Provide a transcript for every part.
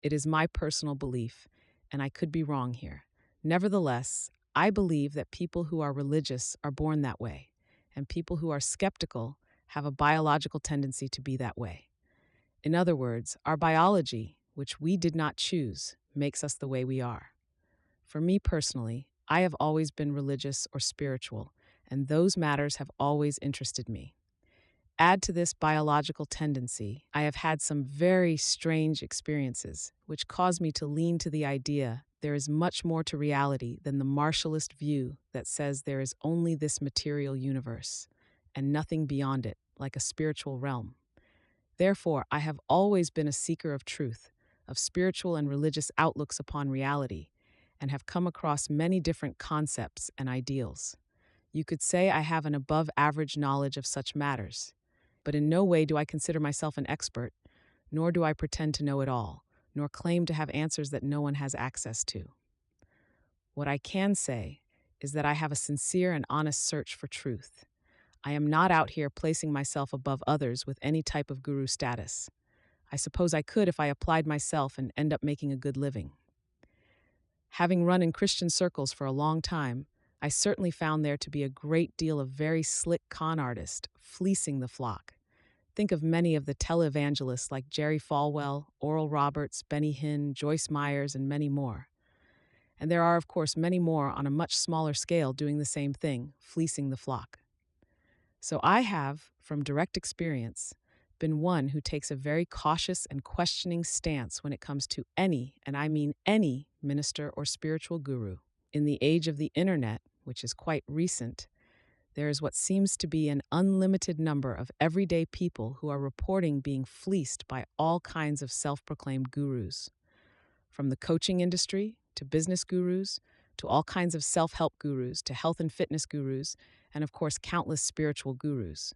It is my personal belief, and I could be wrong here. Nevertheless, I believe that people who are religious are born that way, and people who are skeptical have a biological tendency to be that way. In other words, our biology, which we did not choose, makes us the way we are. For me personally, I have always been religious or spiritual, and those matters have always interested me. Add to this biological tendency, I have had some very strange experiences, which cause me to lean to the idea there is much more to reality than the martialist view that says there is only this material universe, and nothing beyond it, like a spiritual realm. Therefore, I have always been a seeker of truth, of spiritual and religious outlooks upon reality, and have come across many different concepts and ideals. You could say I have an above average knowledge of such matters, but in no way do I consider myself an expert, nor do I pretend to know it all, nor claim to have answers that no one has access to. What I can say is that I have a sincere and honest search for truth. I am not out here placing myself above others with any type of guru status. I suppose I could if I applied myself and end up making a good living. Having run in Christian circles for a long time, I certainly found there to be a great deal of very slick con artists fleecing the flock. Think of many of the televangelists like Jerry Falwell, Oral Roberts, Benny Hinn, Joyce Myers, and many more. And there are, of course, many more on a much smaller scale doing the same thing, fleecing the flock. So I have, from direct experience, been one who takes a very cautious and questioning stance when it comes to any, and I mean any, minister or spiritual guru. In the age of the internet, which is quite recent, there is what seems to be an unlimited number of everyday people who are reporting being fleeced by all kinds of self-proclaimed gurus. From the coaching industry, to business gurus, to all kinds of self-help gurus, to health and fitness gurus, and of course countless spiritual gurus.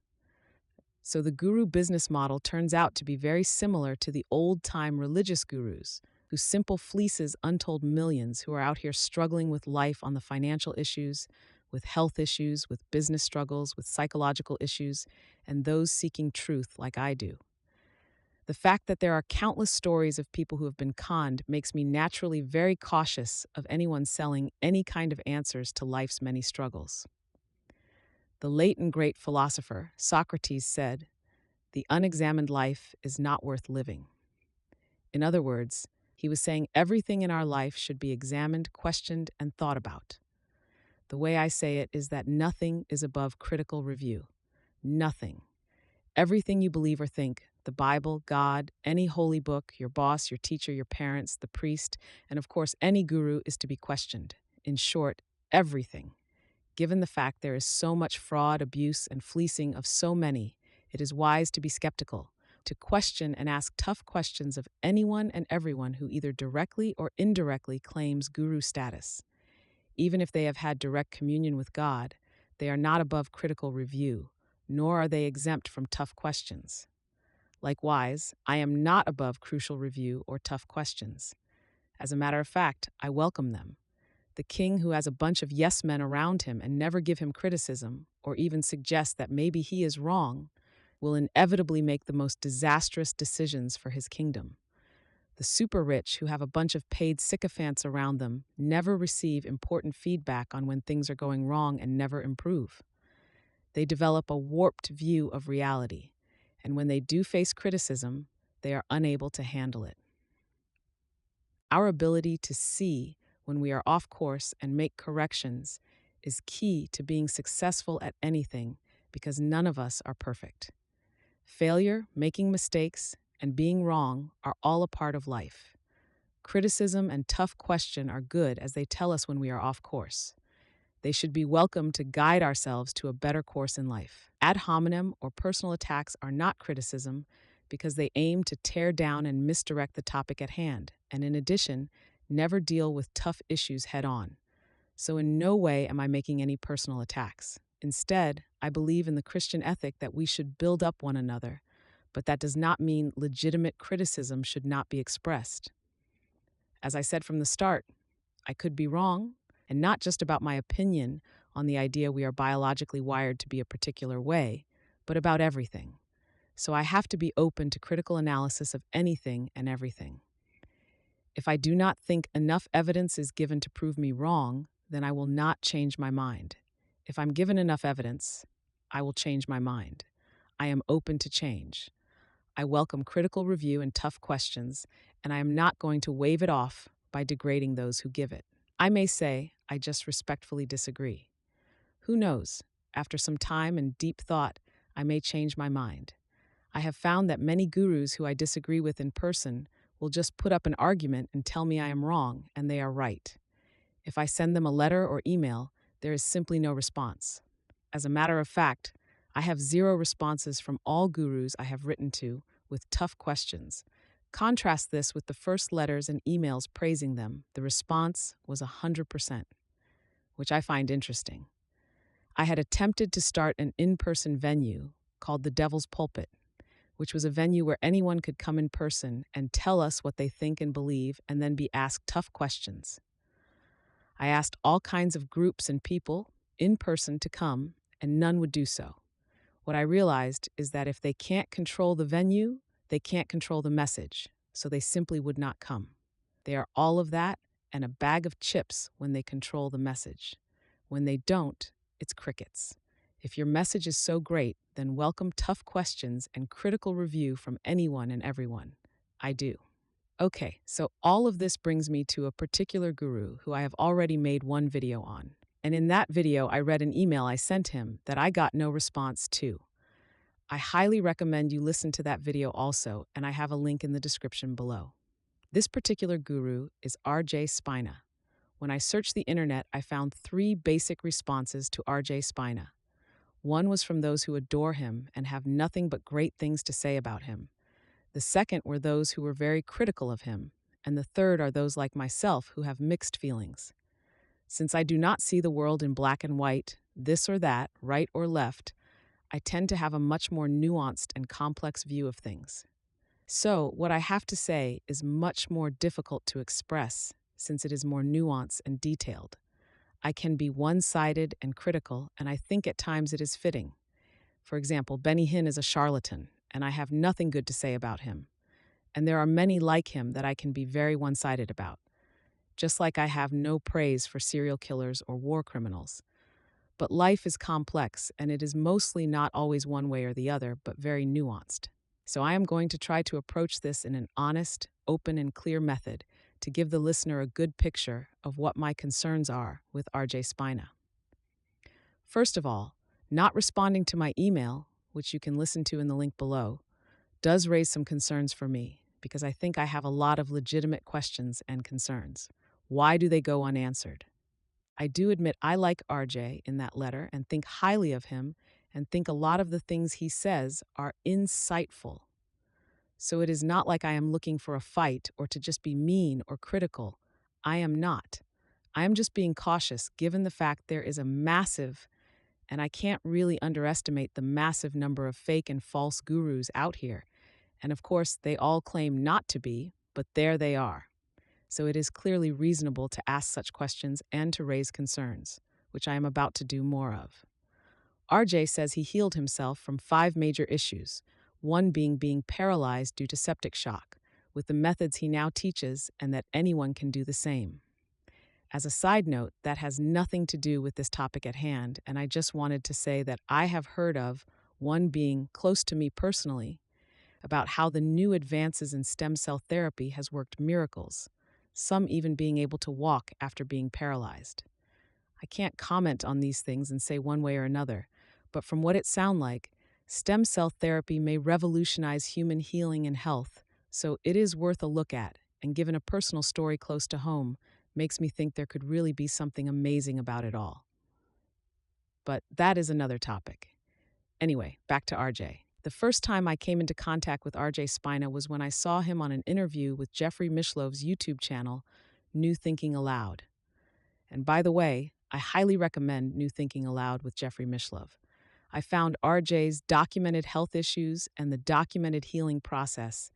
So the guru business model turns out to be very similar to the old-time religious gurus, whose simple fleeces untold millions who are out here struggling with life on the financial issues, with health issues, with business struggles, with psychological issues, and those seeking truth like I do. The fact that there are countless stories of people who have been conned makes me naturally very cautious of anyone selling any kind of answers to life's many struggles. The late and great philosopher Socrates said, "The unexamined life is not worth living." In other words, he was saying everything in our life should be examined, questioned, and thought about. The way I say it is that nothing is above critical review. Nothing. Everything you believe or think, the Bible, God, any holy book, your boss, your teacher, your parents, the priest, and of course any guru is to be questioned. In short, everything. Given the fact there is so much fraud, abuse, and fleecing of so many, it is wise to be skeptical, to question and ask tough questions of anyone and everyone who either directly or indirectly claims guru status. Even if they have had direct communion with God, they are not above critical review, nor are they exempt from tough questions. Likewise, I am not above crucial review or tough questions. As a matter of fact, I welcome them. The king who has a bunch of yes men around him and never give him criticism, or even suggest that maybe he is wrong, will inevitably make the most disastrous decisions for his kingdom. The super rich who have a bunch of paid sycophants around them never receive important feedback on when things are going wrong and never improve. They develop a warped view of reality, and when they do face criticism, they are unable to handle it. Our ability to see when we are off course and make corrections is key to being successful at anything because none of us are perfect. Failure, making mistakes, and being wrong are all a part of life. Criticism and tough question are good as they tell us when we are off course. They should be welcomed to guide ourselves to a better course in life. Ad hominem or personal attacks are not criticism because they aim to tear down and misdirect the topic at hand, and in addition, never deal with tough issues head on. So in no way am I making any personal attacks. Instead, I believe in the Christian ethic that we should build up one another, but that does not mean legitimate criticism should not be expressed. As I said from the start, I could be wrong, and not just about my opinion on the idea we are biologically wired to be a particular way, but about everything. So I have to be open to critical analysis of anything and everything. If I do not think enough evidence is given to prove me wrong, then I will not change my mind. If I'm given enough evidence, I will change my mind. I am open to change. I welcome critical review and tough questions, and I am not going to wave it off by degrading those who give it. I may say, I just respectfully disagree. Who knows? After some time and deep thought, I may change my mind. I have found that many gurus who I disagree with in person will just put up an argument and tell me I am wrong and they are right. If I send them a letter or email, there is simply no response. As a matter of fact, I have zero responses from all gurus I have written to with tough questions. Contrast this with the first letters and emails praising them. The response was 100%, which I find interesting. I had attempted to start an in-person venue called the Devil's Pulpit, which was a venue where anyone could come in person and tell us what they think and believe and then be asked tough questions. I asked all kinds of groups and people in person to come, and none would do so. What I realized is that if they can't control the venue, they can't control the message, so they simply would not come. They are all of that and a bag of chips when they control the message. When they don't, it's crickets. If your message is so great, then welcome tough questions and critical review from anyone and everyone. I do. Okay, so all of this brings me to a particular guru who I have already made one video on. And in that video, I read an email I sent him that I got no response to. I highly recommend you listen to that video also, and I have a link in the description below. This particular guru is RJ Spina. When I searched the internet, I found 3 basic responses to RJ Spina. One was from those who adore him and have nothing but great things to say about him. The second were those who were very critical of him, and the third are those like myself who have mixed feelings. Since I do not see the world in black and white, this or that, right or left, I tend to have a much more nuanced and complex view of things. So, what I have to say is much more difficult to express since it is more nuanced and detailed. I can be one-sided and critical, and I think at times it is fitting. For example, Benny Hinn is a charlatan, and I have nothing good to say about him. And there are many like him that I can be very one-sided about, just like I have no praise for serial killers or war criminals. But life is complex, and it is mostly not always one way or the other, but very nuanced. So I am going to try to approach this in an honest, open, and clear method to give the listener a good picture of what my concerns are with RJ Spina. First of all, not responding to my email, which you can listen to in the link below, does raise some concerns for me because I think I have a lot of legitimate questions and concerns. Why do they go unanswered? I do admit I like RJ in that letter and think highly of him and think a lot of the things he says are insightful. So it is not like I am looking for a fight or to just be mean or critical. I am not. I am just being cautious given the fact there is a massive, and I can't really underestimate the massive number of fake and false gurus out here. And of course, they all claim not to be, but there they are. So it is clearly reasonable to ask such questions and to raise concerns, which I am about to do more of. RJ says he healed himself from 5 major issues, one being paralyzed due to septic shock, with the methods he now teaches, and that anyone can do the same. As a side note, that has nothing to do with this topic at hand, and I just wanted to say that I have heard of one being close to me personally, about how the new advances in stem cell therapy has worked miracles, some even being able to walk after being paralyzed. I can't comment on these things and say one way or another, but from what it sounds like, stem cell therapy may revolutionize human healing and health, so it is worth a look at, and given a personal story close to home, makes me think there could really be something amazing about it all. But that is another topic. Anyway, back to RJ. The first time I came into contact with RJ Spina was when I saw him on an interview with Jeffrey Mishlov's YouTube channel, New Thinking Aloud. And by the way, I highly recommend New Thinking Aloud with Jeffrey Mishlove. I found RJ's documented health issues and the documented healing process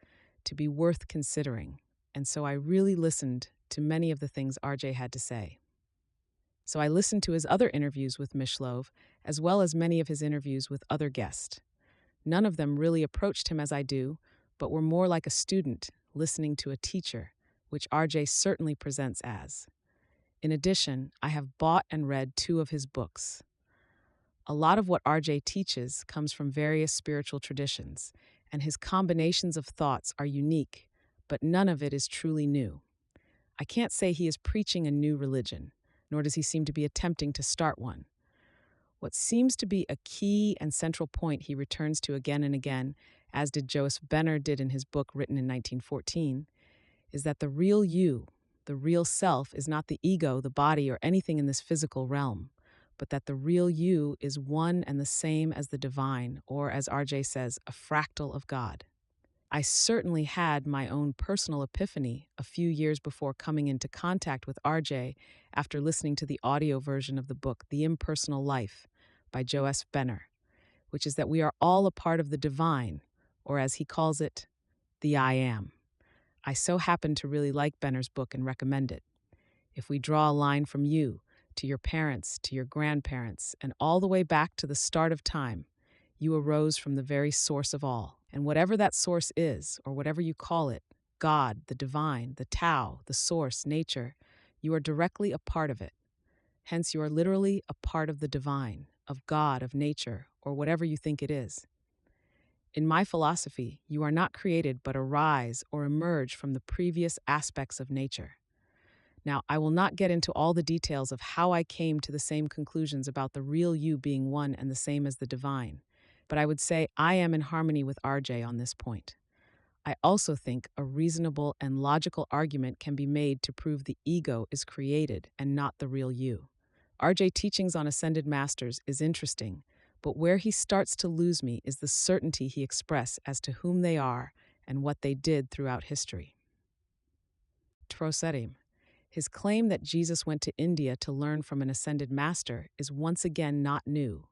to be worth considering, and so I really listened to many of the things RJ had to say. So I listened to his other interviews with Mishlove, as well as many of his interviews with other guests. None of them really approached him as I do, but were more like a student listening to a teacher, which RJ certainly presents as. In addition, I have bought and read 2 of his books. A lot of what RJ teaches comes from various spiritual traditions, and his combinations of thoughts are unique, but none of it is truly new. I can't say he is preaching a new religion, nor does he seem to be attempting to start one. What seems to be a key and central point he returns to again and again, as did Joseph Benner did in his book written in 1914, is that the real you, the real self, is not the ego, the body, or anything in this physical realm, but that the real you is one and the same as the divine, or as RJ says, a fractal of God. I certainly had my own personal epiphany a few years before coming into contact with RJ after listening to the audio version of the book The Impersonal Life by Joseph Benner, which is that we are all a part of the divine, or as he calls it, the I Am. I so happen to really like Benner's book and recommend it. If we draw a line from you, to your parents, to your grandparents, and all the way back to the start of time, you arose from the very source of all. And whatever that source is, or whatever you call it, God, the divine, the Tao, the source, nature, you are directly a part of it. Hence, you are literally a part of the divine, of God, of nature, or whatever you think it is. In my philosophy, you are not created but arise or emerge from the previous aspects of nature. Now, I will not get into all the details of how I came to the same conclusions about the real you being one and the same as the divine, but I would say I am in harmony with RJ on this point. I also think a reasonable and logical argument can be made to prove the ego is created and not the real you. RJ teachings on ascended masters is interesting, but where he starts to lose me is the certainty he expresses as to whom they are and what they did throughout history. Troserim. His claim that Jesus went to India to learn from an ascended master is once again not new,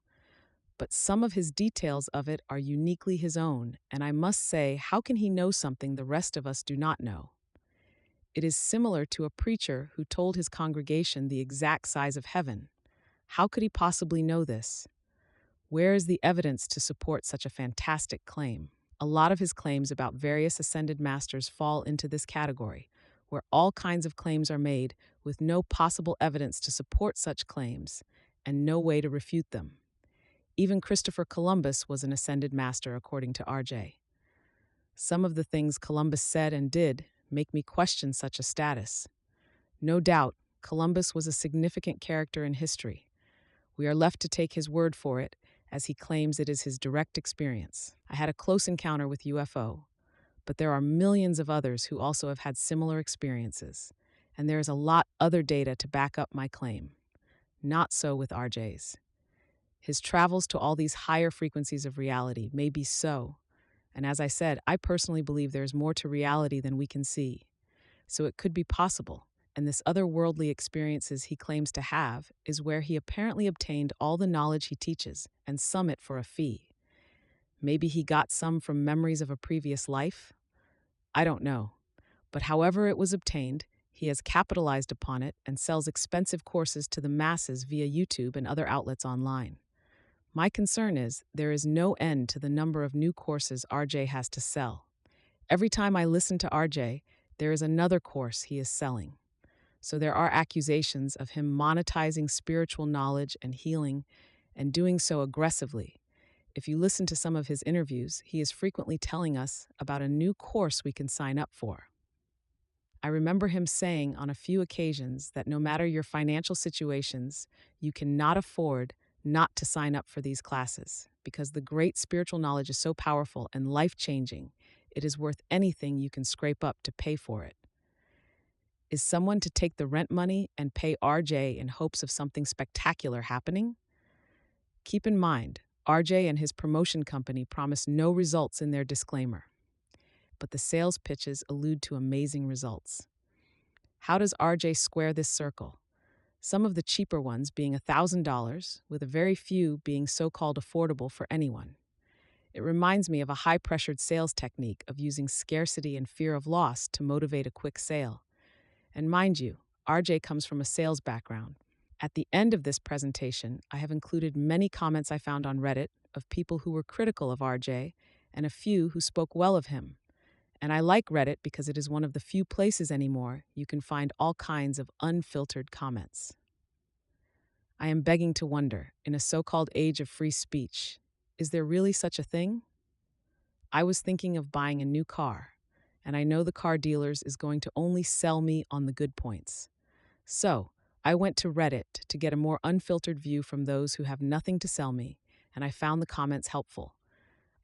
but some of his details of it are uniquely his own, and I must say, how can he know something the rest of us do not know? It is similar to a preacher who told his congregation the exact size of heaven. How could he possibly know this? Where is the evidence to support such a fantastic claim? A lot of his claims about various ascended masters fall into this category, where all kinds of claims are made with no possible evidence to support such claims and no way to refute them. Even Christopher Columbus was an ascended master, according to RJ. Some of the things Columbus said and did make me question such a status. No doubt, Columbus was a significant character in history. We are left to take his word for it, as he claims it is his direct experience. I had a close encounter with UFO, but there are millions of others who also have had similar experiences, and there is a lot other data to back up my claim. Not so with RJ's. His travels to all these higher frequencies of reality may be so, and as I said, I personally believe there is more to reality than we can see. So it could be possible, and this otherworldly experiences he claims to have is where he apparently obtained all the knowledge he teaches, and some it for a fee. Maybe he got some from memories of a previous life? I don't know. But however it was obtained, he has capitalized upon it and sells expensive courses to the masses via YouTube and other outlets online. My concern is there is no end to the number of new courses RJ has to sell. Every time I listen to RJ, there is another course he is selling. So there are accusations of him monetizing spiritual knowledge and healing, and doing so aggressively. If you listen to some of his interviews, he is frequently telling us about a new course we can sign up for. I remember him saying on a few occasions that no matter your financial situations, you cannot afford not to sign up for these classes, because the great spiritual knowledge is so powerful and life-changing, it is worth anything you can scrape up to pay for it. Is someone to take the rent money and pay RJ in hopes of something spectacular happening? Keep in mind, RJ and his promotion company promise no results in their disclaimer, but the sales pitches allude to amazing results. How does RJ square this circle? Some of the cheaper ones being $1,000, with a very few being so-called affordable for anyone. It reminds me of a high-pressured sales technique of using scarcity and fear of loss to motivate a quick sale. And mind you, RJ comes from a sales background. At the end of this presentation, I have included many comments I found on Reddit of people who were critical of RJ and a few who spoke well of him. And I like Reddit because it is one of the few places anymore you can find all kinds of unfiltered comments. I am begging to wonder, in a so called age of free speech, is there really such a thing? I was thinking of buying a new car, and I know the car dealers is going to only sell me on the good points. So, I went to Reddit to get a more unfiltered view from those who have nothing to sell me, and I found the comments helpful.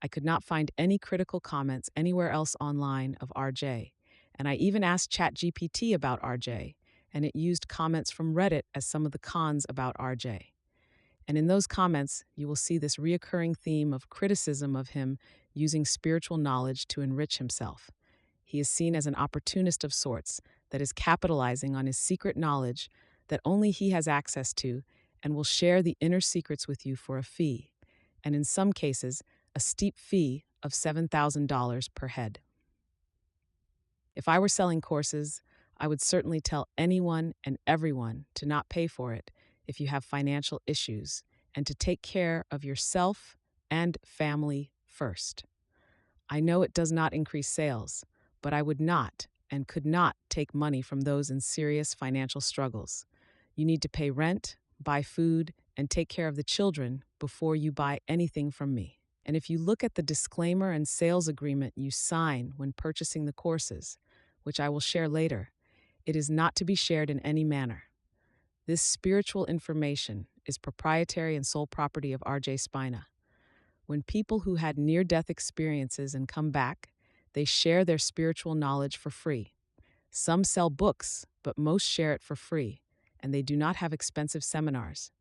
I could not find any critical comments anywhere else online of RJ, and I even asked ChatGPT about RJ, and it used comments from Reddit as some of the cons about RJ. And in those comments, you will see this reoccurring theme of criticism of him using spiritual knowledge to enrich himself. He is seen as an opportunist of sorts that is capitalizing on his secret knowledge that only he has access to and will share the inner secrets with you for a fee, and in some cases, a steep fee of $7,000 per head. If I were selling courses, I would certainly tell anyone and everyone to not pay for it if you have financial issues and to take care of yourself and family first. I know it does not increase sales, but I would not and could not take money from those in serious financial struggles. You need to pay rent, buy food, and take care of the children before you buy anything from me. And if you look at the disclaimer and sales agreement you sign when purchasing the courses, which I will share later, it is not to be shared in any manner. This spiritual information is proprietary and sole property of RJ Spina. When people who had near-death experiences and come back, they share their spiritual knowledge for free. Some sell books, but most share it for free, and they do not have expensive seminars.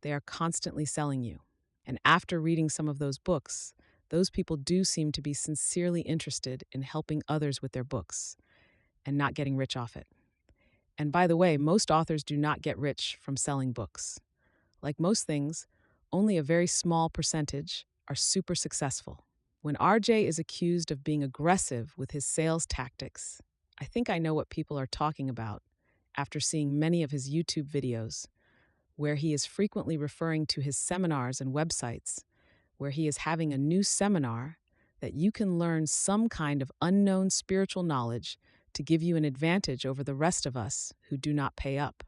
They are constantly selling you. And after reading some of those books, those people do seem to be sincerely interested in helping others with their books and not getting rich off it. And by the way, most authors do not get rich from selling books. Like most things, only a very small percentage are super successful. When RJ is accused of being aggressive with his sales tactics, I think I know what people are talking about after seeing many of his YouTube videos, where he is frequently referring to his seminars and websites, where he is having a new seminar that you can learn some kind of unknown spiritual knowledge to give you an advantage over the rest of us who do not pay up.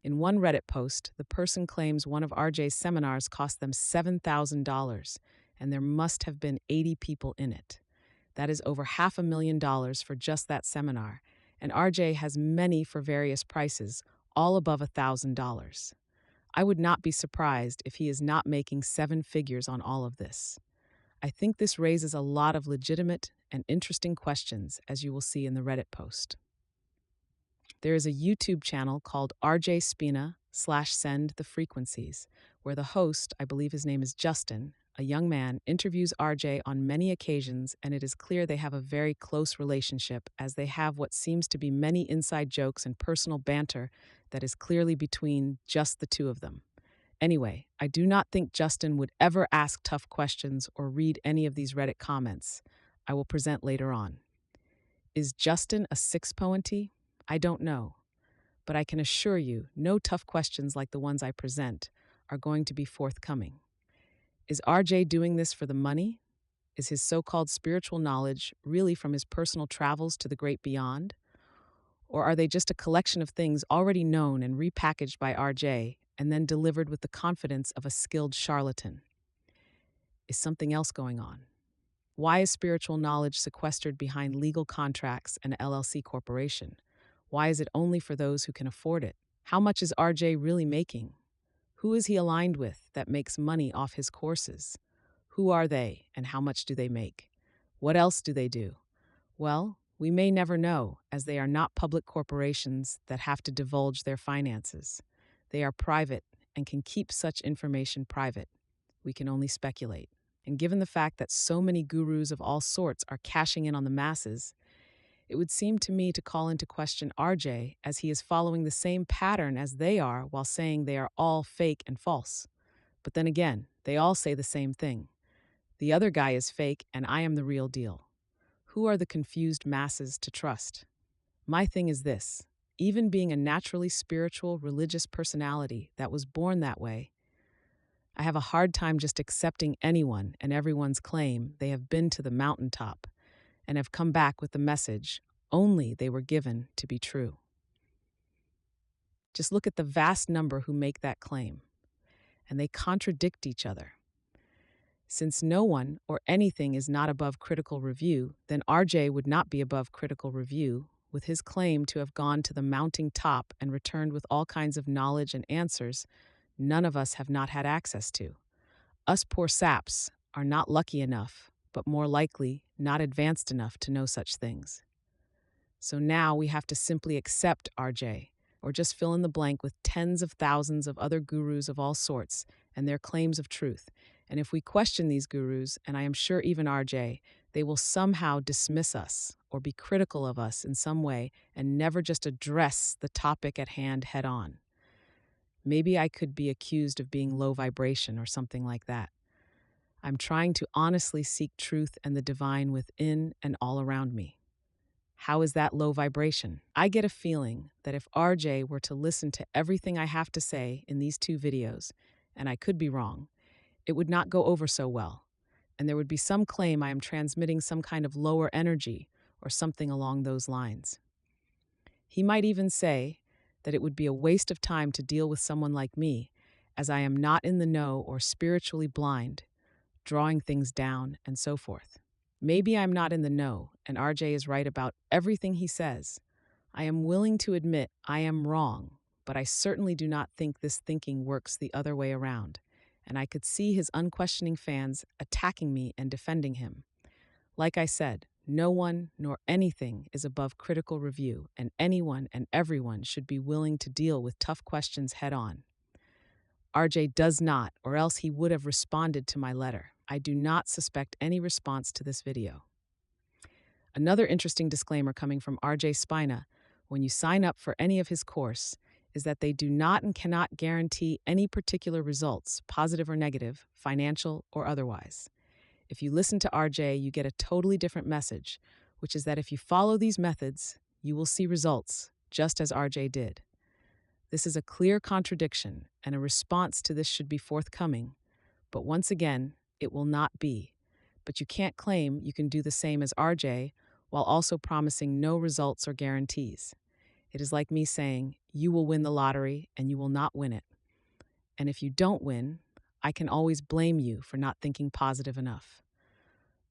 In one Reddit post, the person claims one of RJ's seminars cost them $7,000, and there must have been 80 people in it. That is over $500,000 for just that seminar, and RJ has many for various prices, all above $1,000. I would not be surprised if he is not making seven figures on all of this. I think this raises a lot of legitimate and interesting questions, as you will see in the Reddit post. There is a YouTube channel called RJ Spina /Send the Frequencies, where the host, I believe his name is Justin, a young man, interviews RJ on many occasions, and it is clear they have a very close relationship as they have what seems to be many inside jokes and personal banter that is clearly between just the two of them. Anyway, I do not think Justin would ever ask tough questions or read any of these Reddit comments I will present later on. Is Justin a six-pointy? I don't know, but I can assure you no tough questions like the ones I present are going to be forthcoming. Is RJ doing this for the money? Is his so-called spiritual knowledge really from his personal travels to the great beyond? Or are they just a collection of things already known and repackaged by RJ and then delivered with the confidence of a skilled charlatan? Is something else going on? Why is spiritual knowledge sequestered behind legal contracts and LLC corporation? Why is it only for those who can afford it? How much is RJ really making? Who is he aligned with that makes money off his courses? Who are they and how much do they make? What else do they do? Well, we may never know, as they are not public corporations that have to divulge their finances. They are private and can keep such information private. We can only speculate. And given the fact that so many gurus of all sorts are cashing in on the masses, it would seem to me to call into question RJ, as he is following the same pattern as they are while saying they are all fake and false. But then again, they all say the same thing. The other guy is fake and I am the real deal. Who are the confused masses to trust? My thing is this: even being a naturally spiritual, religious personality that was born that way, I have a hard time just accepting anyone and everyone's claim they have been to the mountaintop and have come back with the message only they were given to be true. Just look at the vast number who make that claim, and they contradict each other. Since no one or anything is not above critical review, then RJ would not be above critical review, with his claim to have gone to the mounting top and returned with all kinds of knowledge and answers none of us have not had access to. Us poor saps are not lucky enough, but more likely not advanced enough to know such things. So now we have to simply accept RJ, or just fill in the blank with tens of thousands of other gurus of all sorts and their claims of truth. And if we question these gurus, and I am sure even RJ, they will somehow dismiss us or be critical of us in some way and never just address the topic at hand head on. Maybe I could be accused of being low vibration or something like that. I'm trying to honestly seek truth and the divine within and all around me. How is that low vibration? I get a feeling that if RJ were to listen to everything I have to say in these two videos, and I could be wrong, it would not go over so well, and there would be some claim I am transmitting some kind of lower energy or something along those lines. He might even say that it would be a waste of time to deal with someone like me, as I am not in the know or spiritually blind, drawing things down, and so forth. Maybe I'm not in the know, and RJ is right about everything he says. I am willing to admit I am wrong, but I certainly do not think this thinking works the other way around, and I could see his unquestioning fans attacking me and defending him. Like I said, no one nor anything is above critical review, and anyone and everyone should be willing to deal with tough questions head on. RJ does not, or else he would have responded to my letter. I do not suspect any response to this video. Another interesting disclaimer coming from RJ Spina when you sign up for any of his course is that they do not and cannot guarantee any particular results, positive or negative, financial or otherwise. If you listen to RJ, you get a totally different message, which is that if you follow these methods, you will see results, just as RJ did. This is a clear contradiction, and a response to this should be forthcoming. But once again, it will not be. But you can't claim you can do the same as RJ while also promising no results or guarantees. It is like me saying, you will win the lottery and you will not win it. And if you don't win, I can always blame you for not thinking positive enough.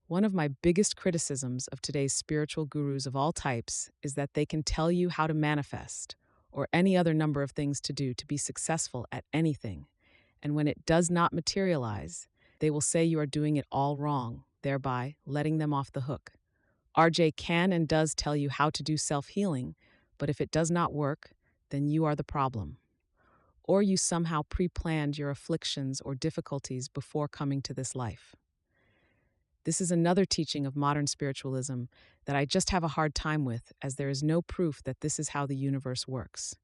One of my biggest criticisms of today's spiritual gurus of all types is that they can tell you how to manifest or any other number of things to do to be successful at anything. And when it does not materialize, they will say you are doing it all wrong, thereby letting them off the hook. RJ can and does tell you how to do self-healing, but if it does not work, then you are the problem. Or you somehow pre-planned your afflictions or difficulties before coming to this life. This is another teaching of modern spiritualism that I just have a hard time with, as there is no proof that this is how the universe works.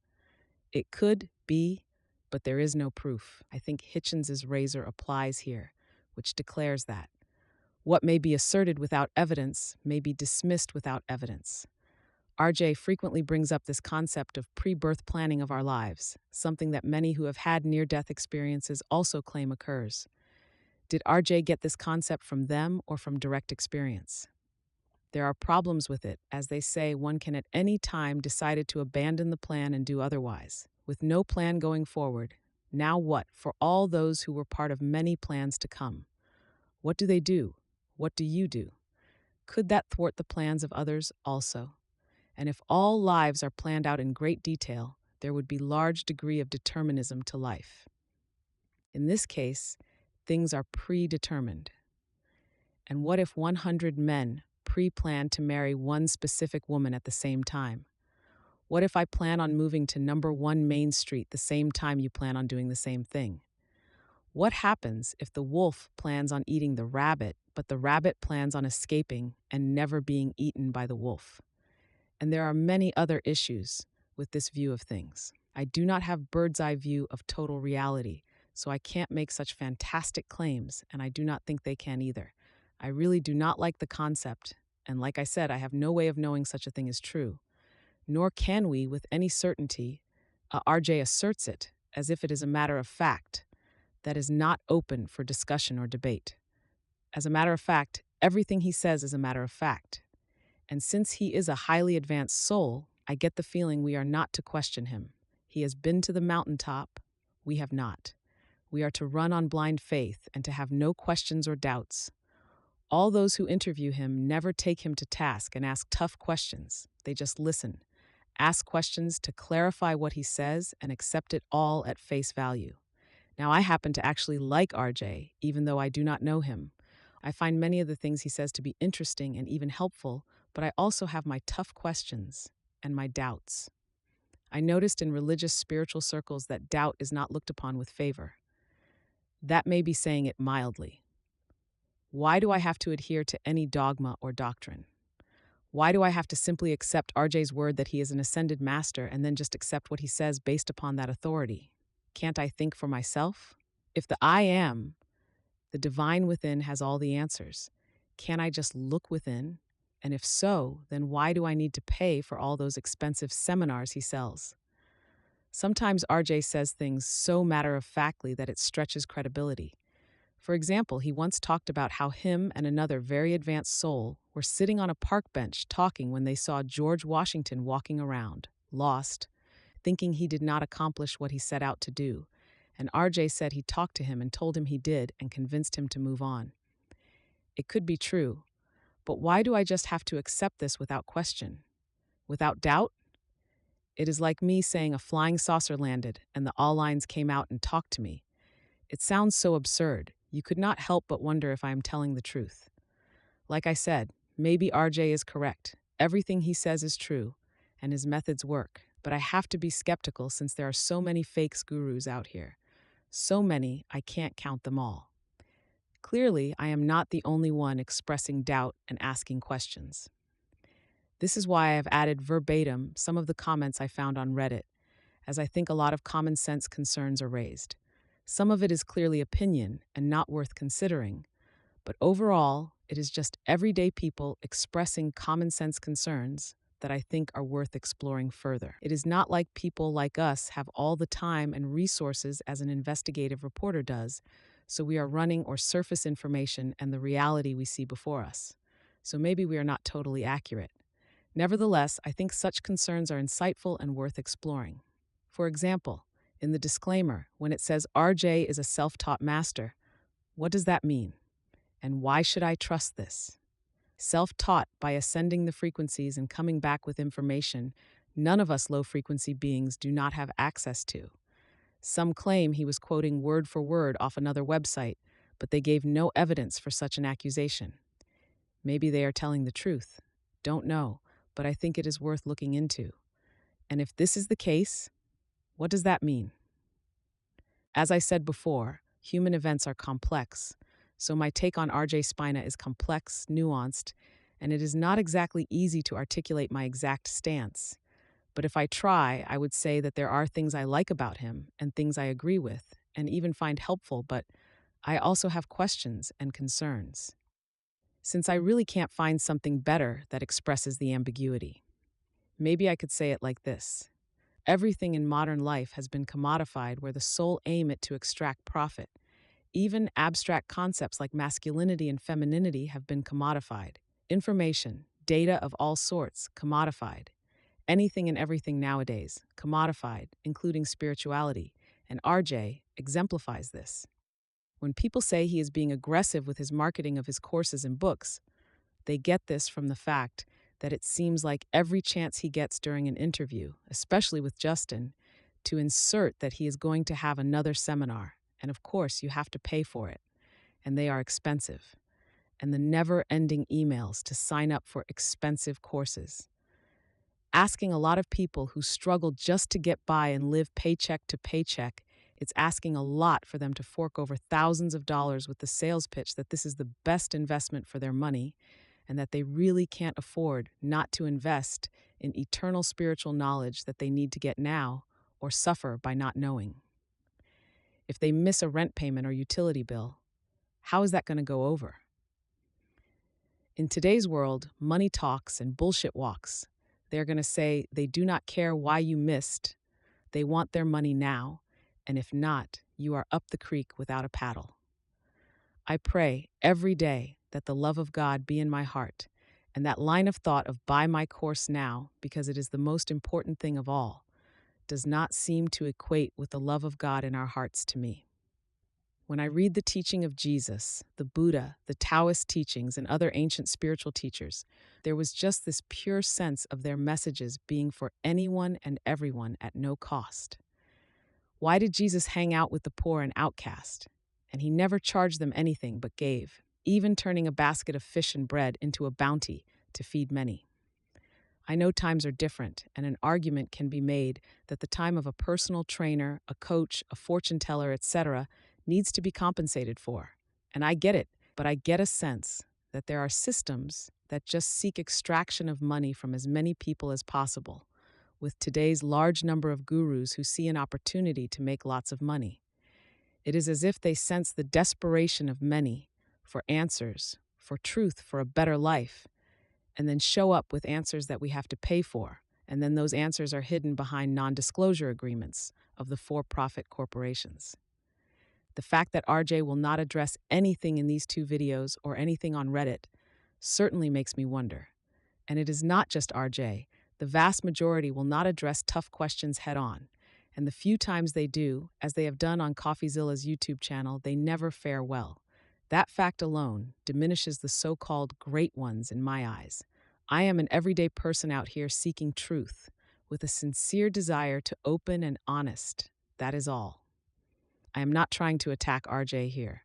It could be, but there is no proof. I think Hitchens's razor applies here, which declares that what may be asserted without evidence may be dismissed without evidence. RJ frequently brings up this concept of pre-birth planning of our lives, something that many who have had near-death experiences also claim occurs. Did RJ get this concept from them or from direct experience? There are problems with it, as they say one can at any time decide to abandon the plan and do otherwise. With no plan going forward, now what for all those who were part of many plans to come? What do they do? What do you do? Could that thwart the plans of others also? And if all lives are planned out in great detail, there would be large degree of determinism to life. In this case, things are predetermined. And what if 100 men pre-plan to marry one specific woman at the same time? What if I plan on moving to number 1 Main Street the same time you plan on doing the same thing? What happens if the wolf plans on eating the rabbit, but the rabbit plans on escaping and never being eaten by the wolf? And there are many other issues with this view of things. I do not have bird's eye view of total reality, so I can't make such fantastic claims, and I do not think they can either. I really do not like the concept, and like I said, I have no way of knowing such a thing is true. Nor can we, with any certainty, RJ asserts it as if it is a matter of fact that is not open for discussion or debate. As a matter of fact, everything he says is a matter of fact. And since he is a highly advanced soul, I get the feeling we are not to question him. He has been to the mountaintop. We have not. We are to run on blind faith and to have no questions or doubts. All those who interview him never take him to task and ask tough questions. They just listen, ask questions to clarify what he says, and accept it all at face value. Now, I happen to actually like RJ, even though I do not know him. I find many of the things he says to be interesting and even helpful, but I also have my tough questions and my doubts. I noticed in religious spiritual circles that doubt is not looked upon with favor. That may be saying it mildly. Why do I have to adhere to any dogma or doctrine? Why do I have to simply accept RJ's word that he is an ascended master and then just accept what he says based upon that authority? Can't I think for myself? If the I am, the divine within, has all the answers, can I just look within? And if so, then why do I need to pay for all those expensive seminars he sells? Sometimes RJ says things so matter-of-factly that it stretches credibility. For example, he once talked about how him and another very advanced soul were sitting on a park bench talking when they saw George Washington walking around, lost, thinking he did not accomplish what he set out to do. And RJ said he talked to him and told him he did and convinced him to move on. It could be true, but why do I just have to accept this without question? Without doubt? It is like me saying a flying saucer landed and the all lines came out and talked to me. It sounds so absurd. You could not help but wonder if I am telling the truth. Like I said, maybe RJ is correct. Everything he says is true, and his methods work. But I have to be skeptical since there are so many fakes gurus out here. So many, I can't count them all. Clearly, I am not the only one expressing doubt and asking questions. This is why I have added verbatim some of the comments I found on Reddit, as I think a lot of common sense concerns are raised. Some of it is clearly opinion and not worth considering, but overall, it is just everyday people expressing common sense concerns that I think are worth exploring further. It is not like people like us have all the time and resources as an investigative reporter does, so we are running or surface information and the reality we see before us. So maybe we are not totally accurate. Nevertheless, I think such concerns are insightful and worth exploring. For example, in the disclaimer, when it says RJ is a self-taught master, what does that mean? And why should I trust this? Self-taught by ascending the frequencies and coming back with information none of us low-frequency beings do not have access to. Some claim he was quoting word for word off another website, but they gave no evidence for such an accusation. Maybe they are telling the truth. Don't know, but I think it is worth looking into. And if this is the case, what does that mean? As I said before, human events are complex, so my take on RJ Spina is complex, nuanced, and it is not exactly easy to articulate my exact stance. But if I try, I would say that there are things I like about him and things I agree with and even find helpful, but I also have questions and concerns. Since I really can't find something better that expresses the ambiguity. Maybe I could say it like this. Everything in modern life has been commodified where the sole aim it to extract profit. Even abstract concepts like masculinity and femininity have been commodified. Information, data of all sorts, commodified. Anything and everything nowadays, commodified, including spirituality, and RJ exemplifies this. When people say he is being aggressive with his marketing of his courses and books, they get this from the fact that it seems like every chance he gets during an interview, especially with Justin, to insert that he is going to have another seminar, and of course you have to pay for it, and they are expensive, and the never-ending emails to sign up for expensive courses. Asking a lot of people who struggle just to get by and live paycheck to paycheck, it's asking a lot for them to fork over thousands of dollars with the sales pitch that this is the best investment for their money and that they really can't afford not to invest in eternal spiritual knowledge that they need to get now or suffer by not knowing. If they miss a rent payment or utility bill, how is that going to go over? In today's world, money talks and bullshit walks. They're going to say they do not care why you missed. They want their money now, and if not, you are up the creek without a paddle. I pray every day that the love of God be in my heart And that line of thought of buy my course now because it is the most important thing of all does not seem to equate with the love of God in our hearts to me. When I read the teaching of Jesus, the Buddha, the Taoist teachings, and other ancient spiritual teachers, there was just this pure sense of their messages being for anyone and everyone at no cost. Why did Jesus hang out with the poor and outcast? And he never charged them anything but gave, even turning a basket of fish and bread into a bounty to feed many. I know times are different, and an argument can be made that the time of a personal trainer, a coach, a fortune teller, etc., needs to be compensated for. And I get it, but I get a sense that there are systems that just seek extraction of money from as many people as possible, with today's large number of gurus who see an opportunity to make lots of money. It is as if they sense the desperation of many for answers, for truth, for a better life, and then show up with answers that we have to pay for, and then those answers are hidden behind non-disclosure agreements of the for-profit corporations. The fact that RJ will not address anything in these two videos or anything on Reddit certainly makes me wonder. And it is not just RJ. The vast majority will not address tough questions head-on, and the few times they do, as they have done on CoffeeZilla's YouTube channel, they never fare well. That fact alone diminishes the so-called great ones in my eyes. I am an everyday person out here seeking truth, with a sincere desire to open and honest. That is all. I am not trying to attack RJ here.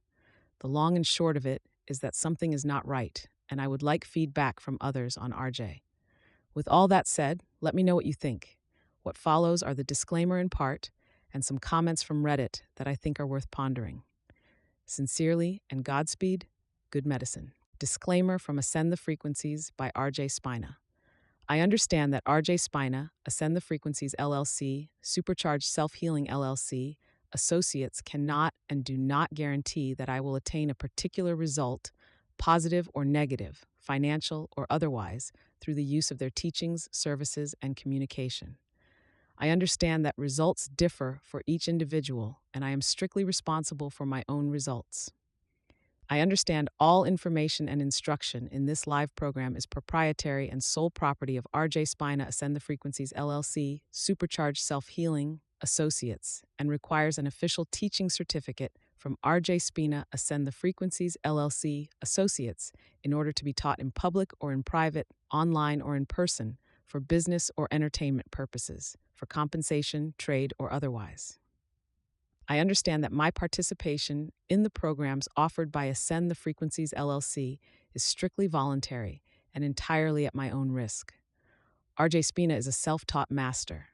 The long and short of it is that something is not right, and I would like feedback from others on RJ. With all that said, let me know what you think. What follows are the disclaimer in part and some comments from Reddit that I think are worth pondering. Sincerely and Godspeed, good medicine. Disclaimer from Ascend the Frequencies by RJ Spina. I understand that RJ Spina, Ascend the Frequencies LLC, Supercharged Self-Healing LLC, associates cannot and do not guarantee that I will attain a particular result, positive or negative, financial or otherwise, through the use of their teachings, services, and communication. I understand that results differ for each individual, and I am strictly responsible for my own results. I understand all information and instruction in this live program is proprietary and sole property of RJ Spina Ascend the Frequencies LLC, Supercharged Self-Healing Associates, and requires an official teaching certificate from RJ Spina Ascend the Frequencies LLC Associates in order to be taught in public or in private, online or in person, for business or entertainment purposes, for compensation, trade, or otherwise. I understand that my participation in the programs offered by Ascend the Frequencies LLC is strictly voluntary and entirely at my own risk. RJ Spina is a self-taught master.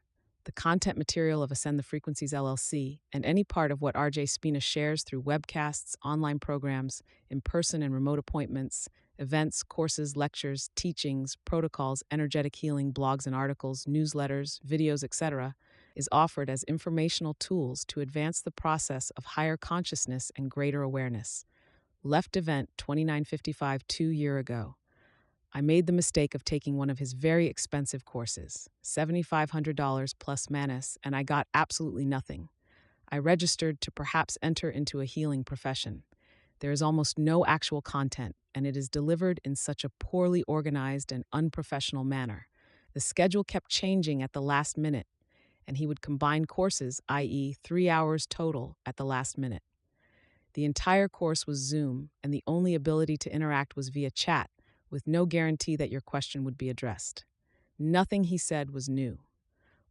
The content material of Ascend the Frequencies LLC and any part of what RJ Spina shares through webcasts, online programs, in-person and remote appointments, events, courses, lectures, teachings, protocols, energetic healing, blogs and articles, newsletters, videos, etc., is offered as informational tools to advance the process of higher consciousness and greater awareness. Left event 2955 2 years ago. I made the mistake of taking one of his very expensive courses, $7,500 plus Manus, and I got absolutely nothing. I registered to perhaps enter into a healing profession. There is almost no actual content, and it is delivered in such a poorly organized and unprofessional manner. The schedule kept changing at the last minute, and he would combine courses, i.e., 3 hours total, at the last minute. The entire course was Zoom, and the only ability to interact was via chat, with no guarantee that your question would be addressed. Nothing he said was new.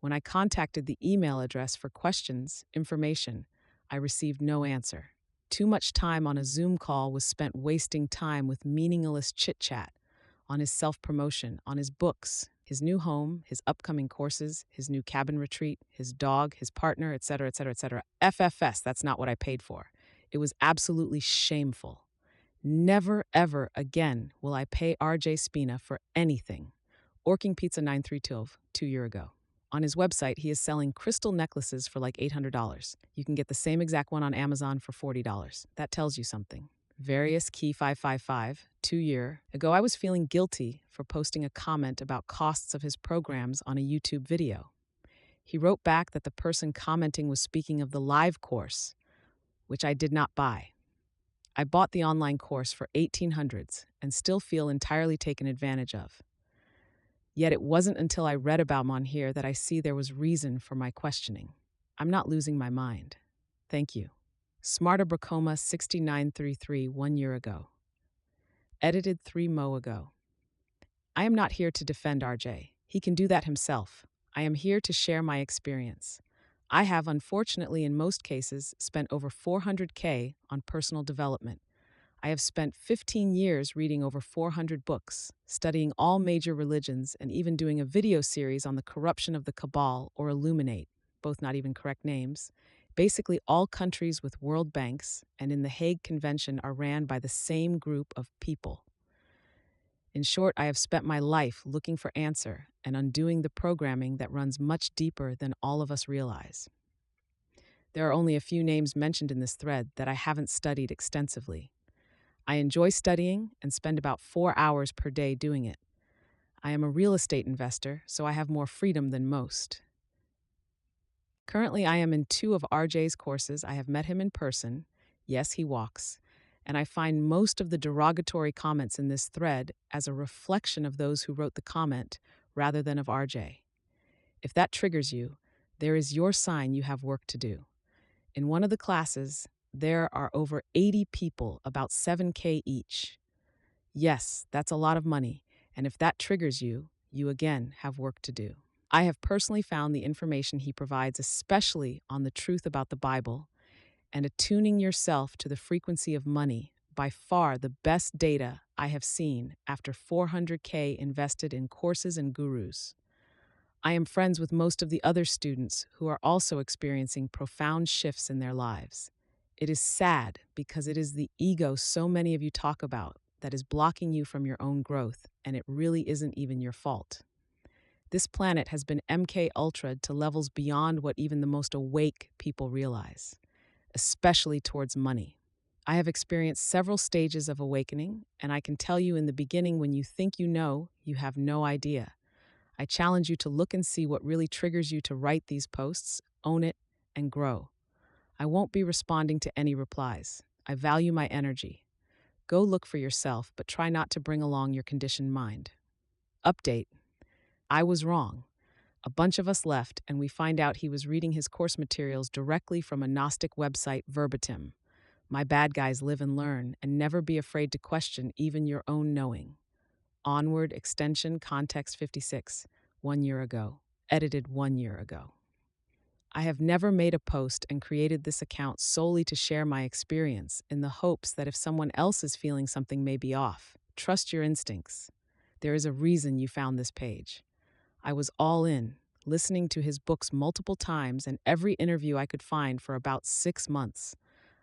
When I contacted the email address for questions, information, I received no answer. Too much time on a Zoom call was spent wasting time with meaningless chit-chat, on his self-promotion, on his books, his new home, his upcoming courses, his new cabin retreat, his dog, his partner, etc., etc., etc. FFS, that's not what I paid for. It was absolutely shameful. Never, ever again will I pay RJ Spina for anything. Orking Pizza 9312, 2 years ago. On his website, he is selling crystal necklaces for like $800. You can get the same exact one on Amazon for $40. That tells you something. Various Key 555, 2 years ago, I was feeling guilty for posting a comment about costs of his programs on a YouTube video. He wrote back that the person commenting was speaking of the live course, which I did not buy. I bought the online course for 1800s and still feel entirely taken advantage of. Yet it wasn't until I read about him on here that I see there was reason for my questioning. I'm not losing my mind. Thank you. Smarta Bracoma 6933 1 year ago. Edited 3 mo ago. I am not here to defend RJ. He can do that himself. I am here to share my experience. I have, unfortunately, in most cases, spent over 400K on personal development. I have spent 15 years reading over 400 books, studying all major religions, and even doing a video series on the corruption of the Cabal or Illuminate, both not even correct names. Basically, all countries with world banks and in the Hague Convention are ran by the same group of people. In short, I have spent my life looking for answer and undoing the programming that runs much deeper than all of us realize. There are only a few names mentioned in this thread that I haven't studied extensively. I enjoy studying and spend about 4 hours per day doing it. I am a real estate investor, so I have more freedom than most. Currently, I am in 2 of RJ's courses. I have met him in person. Yes, he walks. And I find most of the derogatory comments in this thread as a reflection of those who wrote the comment rather than of RJ. If that triggers you, there is your sign you have work to do. In one of the classes, there are over 80 people, about 7K each. Yes, that's a lot of money, and if that triggers you, you again have work to do. I have personally found the information he provides, especially on the truth about the Bible, and attuning yourself to the frequency of money, by far the best data I have seen after 400K invested in courses and gurus. I am friends with most of the other students who are also experiencing profound shifts in their lives. It is sad because it is the ego so many of you talk about that is blocking you from your own growth, and it really isn't even your fault. This planet has been MK Ultra'd to levels beyond what even the most awake people realize, especially towards money. I have experienced several stages of awakening, and I can tell you in the beginning, when you think you know, you have no idea. I challenge you to look and see what really triggers you to write these posts, own it, and grow. I won't be responding to any replies. I value my energy. Go look for yourself, but try not to bring along your conditioned mind. Update. I was wrong. A bunch of us left, and we find out he was reading his course materials directly from a Gnostic website verbatim. My bad guys, live and learn, and never be afraid to question even your own knowing. Onward, extension, context 56, 1 year ago. Edited 1 year ago. I have never made a post and created this account solely to share my experience in the hopes that if someone else is feeling something may be off, trust your instincts. There is a reason you found this page. I was all in, listening to his books multiple times and every interview I could find for about 6 months,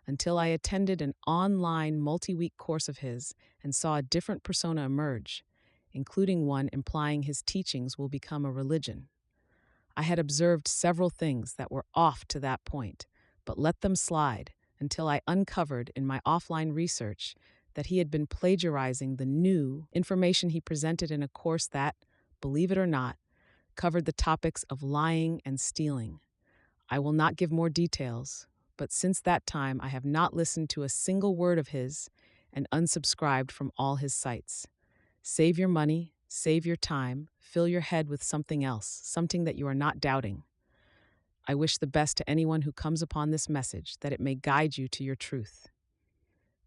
until I attended an online multi-week course of his and saw a different persona emerge, including one implying his teachings will become a religion. I had observed several things that were off to that point, but let them slide until I uncovered in my offline research that he had been plagiarizing the new information he presented in a course that, believe it or not, covered the topics of lying and stealing. I will not give more details, but since that time I have not listened to a single word of his and unsubscribed from all his sites. Save your money, save your time, fill your head with something else, something that you are not doubting. I wish the best to anyone who comes upon this message, that it may guide you to your truth.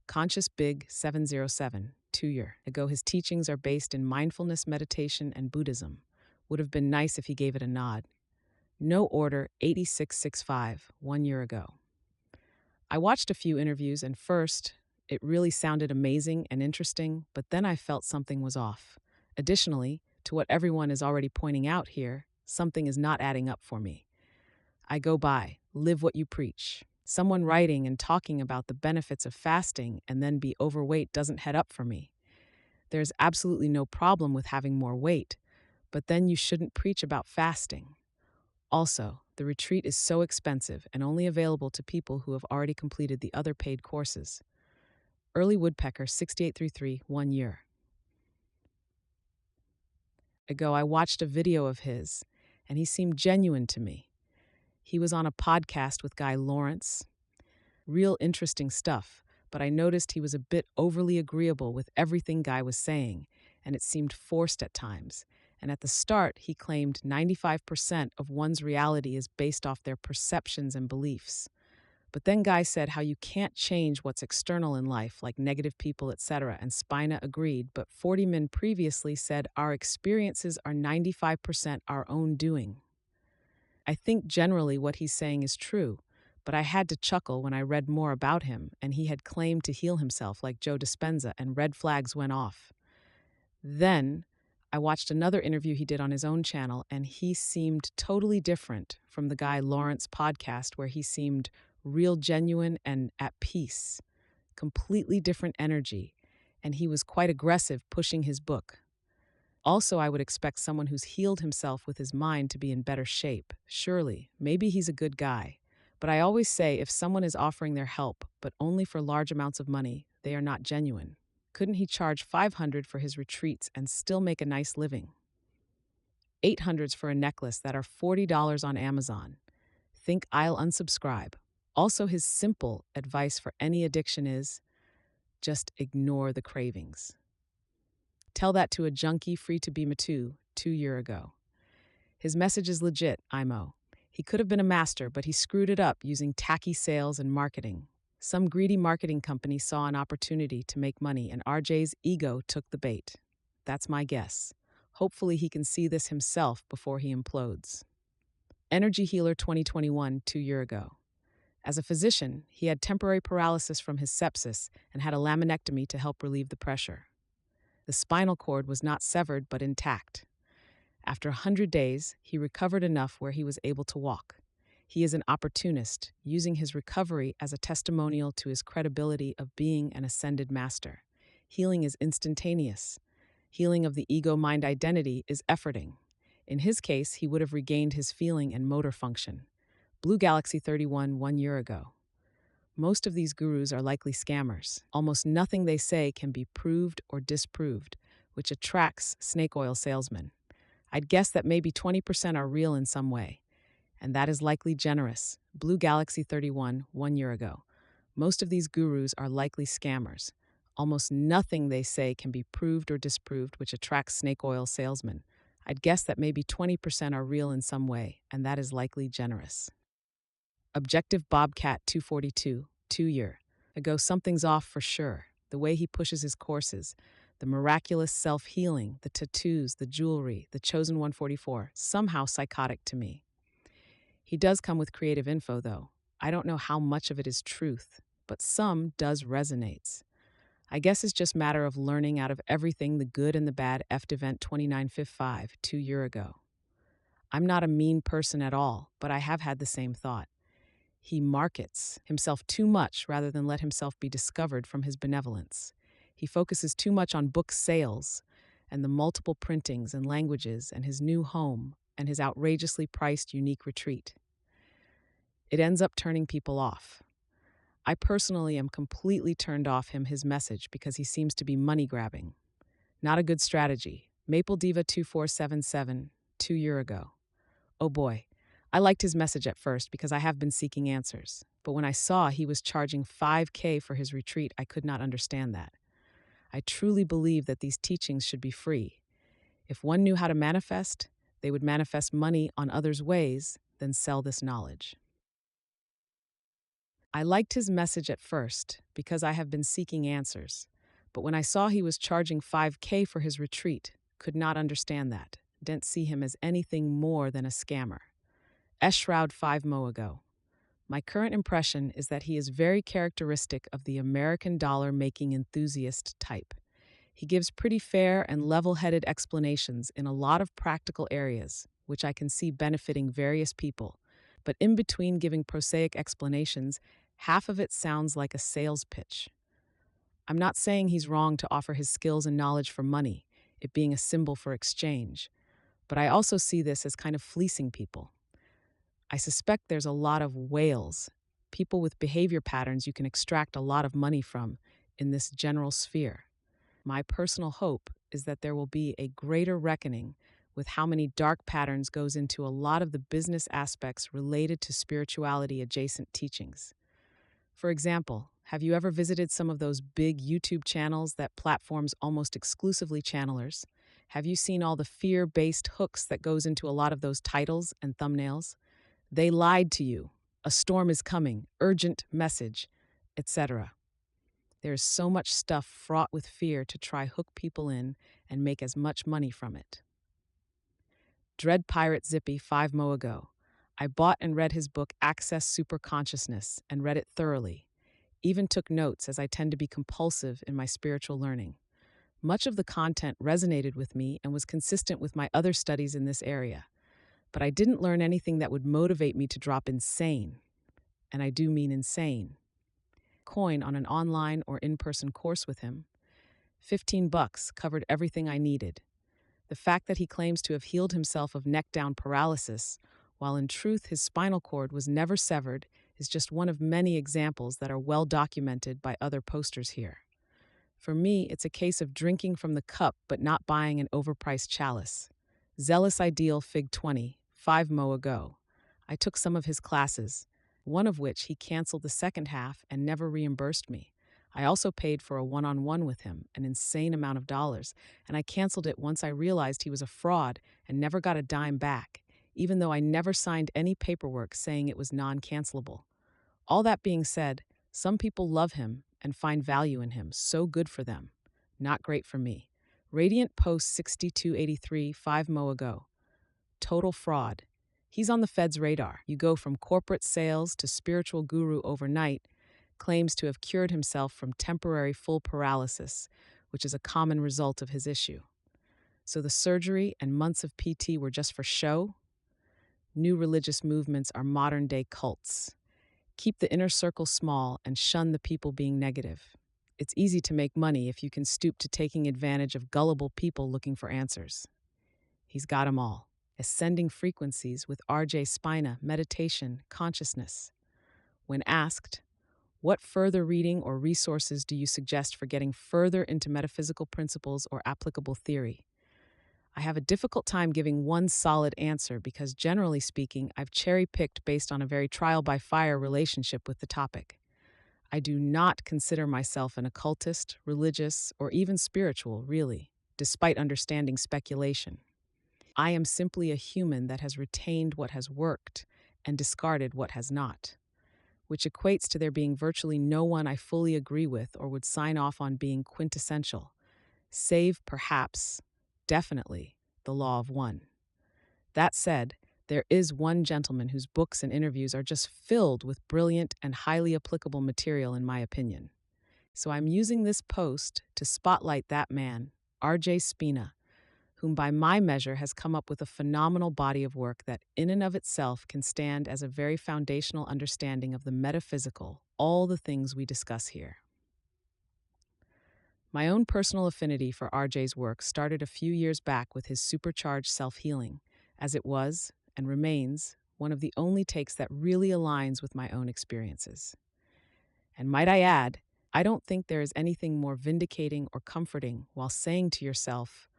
Conscious Big 707, 2 year ago, his teachings are based in mindfulness, meditation, and Buddhism. Would have been nice if he gave it a nod. No Order 8665, 1 year ago. I watched a few interviews, and first, it really sounded amazing and interesting, but then I felt something was off. Additionally, to what everyone is already pointing out here, something is not adding up for me. I go by, live what you preach. Someone writing and talking about the benefits of fasting and then be overweight doesn't head up for me. There's absolutely no problem with having more weight, but then you shouldn't preach about fasting. Also, the retreat is so expensive and only available to people who have already completed the other paid courses. Early Woodpecker 6833, 1 year ago, I watched a video of his, and he seemed genuine to me. He was on a podcast with Guy Lawrence. Real interesting stuff, but I noticed he was a bit overly agreeable with everything Guy was saying, and it seemed forced at times. And at the start, he claimed 95% of one's reality is based off their perceptions and beliefs. But then Guy said how you can't change what's external in life, like negative people, etc., and Spina agreed, but 40 Min previously said our experiences are 95% our own doing. I think generally what he's saying is true, but I had to chuckle when I read more about him, and he had claimed to heal himself like Joe Dispenza, and red flags went off. Then I watched another interview he did on his own channel, and he seemed totally different from the Guy Lawrence podcast, where he seemed real, genuine, and at peace. Completely different energy, and he was quite aggressive pushing his book. Also, I would expect someone who's healed himself with his mind to be in better shape. Surely, maybe he's a good guy. But I always say if someone is offering their help, but only for large amounts of money, they are not genuine. Couldn't he charge $500 for his retreats and still make a nice living? $800 for a necklace that are $40 on Amazon. Think I'll unsubscribe. Also, his simple advice for any addiction is just ignore the cravings. Tell that to a junkie free to be Matu 2 years ago. His message is legit, IMO. He could have been a master, but he screwed it up using tacky sales and marketing. Some greedy marketing company saw an opportunity to make money, and RJ's ego took the bait. That's my guess. Hopefully he can see this himself before he implodes. Energy Healer 2021 2 years ago. As a physician, he had temporary paralysis from his sepsis and had a laminectomy to help relieve the pressure. The spinal cord was not severed but intact. After 100 days, he recovered enough where he was able to walk. He is an opportunist, using his recovery as a testimonial to his credibility of being an ascended master. Healing is instantaneous. Healing of the ego-mind identity is efforting. In his case, he would have regained his feeling and motor function. Blue Galaxy 31 1 year ago. Most of these gurus are likely scammers. Almost nothing they say can be proved or disproved, which attracts snake oil salesmen. I'd guess that maybe 20% are real in some way, and that is likely generous. Blue Galaxy 31 1 year ago. Most of these gurus are likely scammers. Almost nothing they say can be proved or disproved, which attracts snake oil salesmen. I'd guess that maybe 20% are real in some way, and that is likely generous. Objective Bobcat 242, 2 years ago. Something's off for sure. The way he pushes his courses, the miraculous self-healing, the tattoos, the jewelry, the chosen 144, somehow psychotic to me. He does come with creative info, though. I don't know how much of it is truth, but some does resonates. I guess it's just a matter of learning out of everything, the good and the bad. Event 2955, 2 years ago. I'm not a mean person at all, but I have had the same thought. He markets himself too much rather than let himself be discovered from his benevolence. He focuses too much on book sales and the multiple printings and languages and his new home and his outrageously priced unique retreat. It ends up turning people off. I personally am completely turned off his message because he seems to be money grabbing. Not a good strategy. Maple Diva 2477, 2 years ago. Oh boy. I liked his message at first because I have been seeking answers. But when I saw he was charging $5,000 for his retreat, I could not understand that. I truly believe that these teachings should be free. If one knew how to manifest, they would manifest money on others' ways, then sell this knowledge. I liked his message at first because I have been seeking answers. But when I saw he was charging $5,000 for his retreat, could not understand that. Didn't see him as anything more than a scammer. Shroud 5 mo ago. My current impression is that he is very characteristic of the American dollar-making enthusiast type. He gives pretty fair and level-headed explanations in a lot of practical areas, which I can see benefiting various people. But in between giving prosaic explanations, half of it sounds like a sales pitch. I'm not saying he's wrong to offer his skills and knowledge for money, it being a symbol for exchange. But I also see this as kind of fleecing people. I suspect there's a lot of whales, people with behavior patterns you can extract a lot of money from in this general sphere. My personal hope is that there will be a greater reckoning with how many dark patterns goes into a lot of the business aspects related to spirituality adjacent teachings. For example, Have you ever visited some of those big YouTube channels that platforms almost exclusively channelers? Have you seen all the fear-based hooks that goes into a lot of those titles and thumbnails? They lied to you. A storm is coming, urgent message, etc. There's so much stuff fraught with fear to try hook people in and make as much money from it. Dread Pirate Zippy 5 mo ago. I bought and read his book Access Superconsciousness and read it thoroughly. Even took notes as I tend to be compulsive in my spiritual learning. Much of the content resonated with me and was consistent with my other studies in this area. But I didn't learn anything that would motivate me to drop insane. And I do mean insane. Coin on an online or in-person course with him. $15 covered everything I needed. The fact that he claims to have healed himself of neck-down paralysis, while in truth his spinal cord was never severed, is just one of many examples that are well documented by other posters here. For me, it's a case of drinking from the cup but not buying an overpriced chalice. Zealous Ideal Fig 20, 5 mo ago. I took some of his classes, one of which he canceled the second half and never reimbursed me. I also paid for a one-on-one with him, an insane amount of dollars, and I canceled it once I realized he was a fraud and never got a dime back, even though I never signed any paperwork saying it was non-cancelable. All that being said, some people love him and find value in him, so good for them. Not great for me. Radiant Post 6283 5 mo ago. Total fraud. He's on the Fed's radar. You go from corporate sales to spiritual guru overnight, claims to have cured himself from temporary full paralysis, which is a common result of his issue. So the surgery and months of PT were just for show? New religious movements are modern-day cults. Keep the inner circle small and shun the people being negative. It's easy to make money if you can stoop to taking advantage of gullible people looking for answers. He's got 'em all. Ascending frequencies with RJ Spina, meditation, consciousness. When asked, what further reading or resources do you suggest for getting further into metaphysical principles or applicable theory? I have a difficult time giving one solid answer because, generally speaking, I've cherry-picked based on a very trial-by-fire relationship with the topic. I do not consider myself an occultist, religious, or even spiritual, really, despite understanding speculation. I am simply a human that has retained what has worked and discarded what has not, which equates to there being virtually no one I fully agree with or would sign off on being quintessential, save perhaps, definitely, the law of one. That said, there is one gentleman whose books and interviews are just filled with brilliant and highly applicable material, in my opinion. So I'm using this post to spotlight that man, RJ Spina, whom by my measure has come up with a phenomenal body of work that in and of itself can stand as a very foundational understanding of the metaphysical, all the things we discuss here. My own personal affinity for RJ's work started a few years back with his supercharged self-healing, as it was, and remains, one of the only takes that really aligns with my own experiences. And might I add, I don't think there is anything more vindicating or comforting while saying to yourself,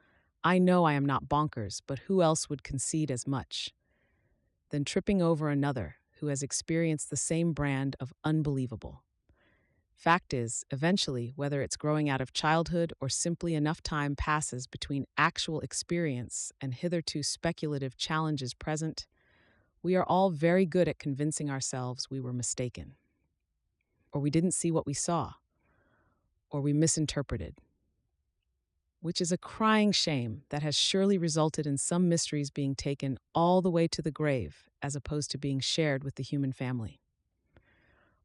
I know I am not bonkers, but who else would concede as much? Than tripping over another who has experienced the same brand of unbelievable. Fact is, eventually, whether it's growing out of childhood or simply enough time passes between actual experience and hitherto speculative challenges present, we are all very good at convincing ourselves we were mistaken, or we didn't see what we saw, or we misinterpreted. Which is a crying shame that has surely resulted in some mysteries being taken all the way to the grave, as opposed to being shared with the human family.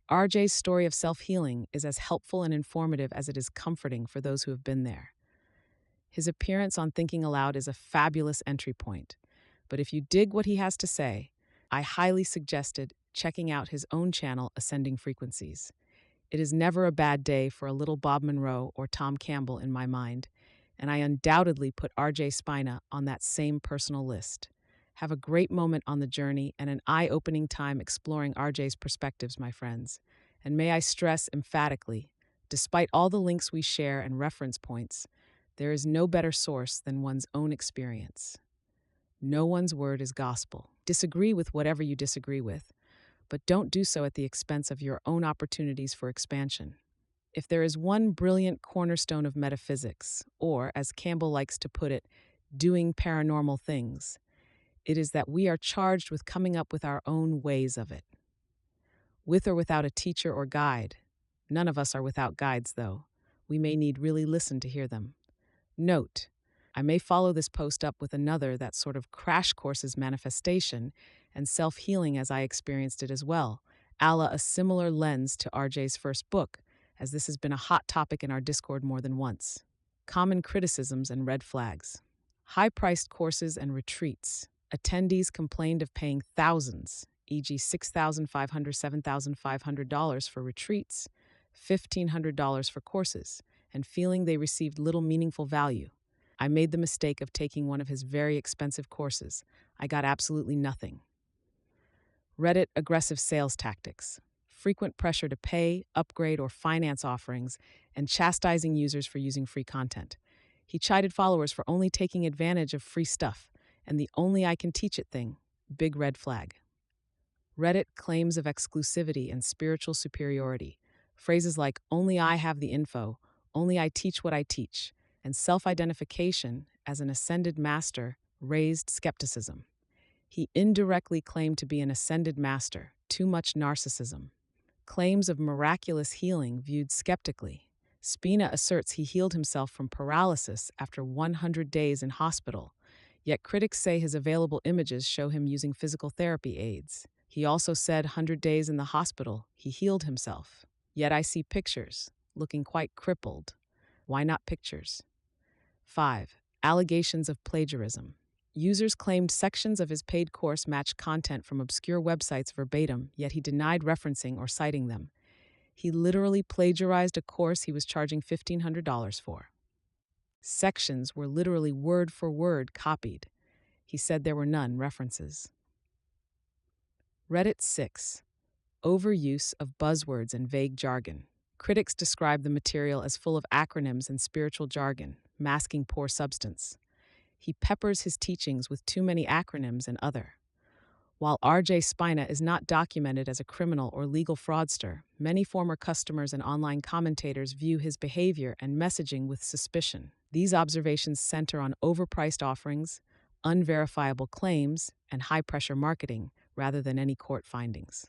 RJ's story of self-healing is as helpful and informative as it is comforting for those who have been there. His appearance on Thinking Aloud is a fabulous entry point, but if you dig what he has to say, I highly suggested checking out his own channel, Ascending Frequencies. It is never a bad day for a little Bob Monroe or Tom Campbell in my mind, and I undoubtedly put RJ Spina on that same personal list. Have a great moment on the journey and an eye-opening time exploring RJ's perspectives, my friends. And may I stress emphatically, despite all the links we share and reference points, there is no better source than one's own experience. No one's word is gospel. Disagree with whatever you disagree with, but don't do so at the expense of your own opportunities for expansion. If there is one brilliant cornerstone of metaphysics, or, as Campbell likes to put it, doing paranormal things, it is that we are charged with coming up with our own ways of it. With or without a teacher or guide. None of us are without guides, though. We may need really listen to hear them. Note, I may follow this post up with another that sort of crash courses manifestation and self-healing as I experienced it as well, a la a similar lens to RJ's first book, as this has been a hot topic in our Discord more than once. Common criticisms and red flags. High-priced courses and retreats. Attendees complained of paying thousands, e.g. $6,500, $7,500 for retreats, $1,500 for courses, and feeling they received little meaningful value. I made the mistake of taking one of his very expensive courses. I got absolutely nothing. Reddit aggressive sales tactics. Frequent pressure to pay, upgrade, or finance offerings, and chastising users for using free content. He chided followers for only taking advantage of free stuff, and the only I can teach it thing, big red flag. Reddit claims of exclusivity and spiritual superiority. Phrases like, only I have the info, only I teach what I teach, and self-identification as an ascended master raised skepticism. He indirectly claimed to be an ascended master, too much narcissism. Claims of miraculous healing viewed skeptically. Spina asserts he healed himself from paralysis after 100 days in hospital, yet critics say his available images show him using physical therapy aids. He also said 100 days in the hospital, he healed himself. Yet I see pictures, looking quite crippled. Why not pictures? 5. Allegations of plagiarism. Users claimed sections of his paid course matched content from obscure websites verbatim, yet he denied referencing or citing them. He literally plagiarized a course he was charging $1,500 for. Sections were literally word for word copied. He said there were none references. Reddit 6. Overuse of buzzwords and vague jargon. Critics describe the material as full of acronyms and spiritual jargon, masking poor substance. He peppers his teachings with too many acronyms and other. While RJ Spina is not documented as a criminal or legal fraudster, many former customers and online commentators view his behavior and messaging with suspicion. These observations center on overpriced offerings, unverifiable claims, and high-pressure marketing rather than any court findings.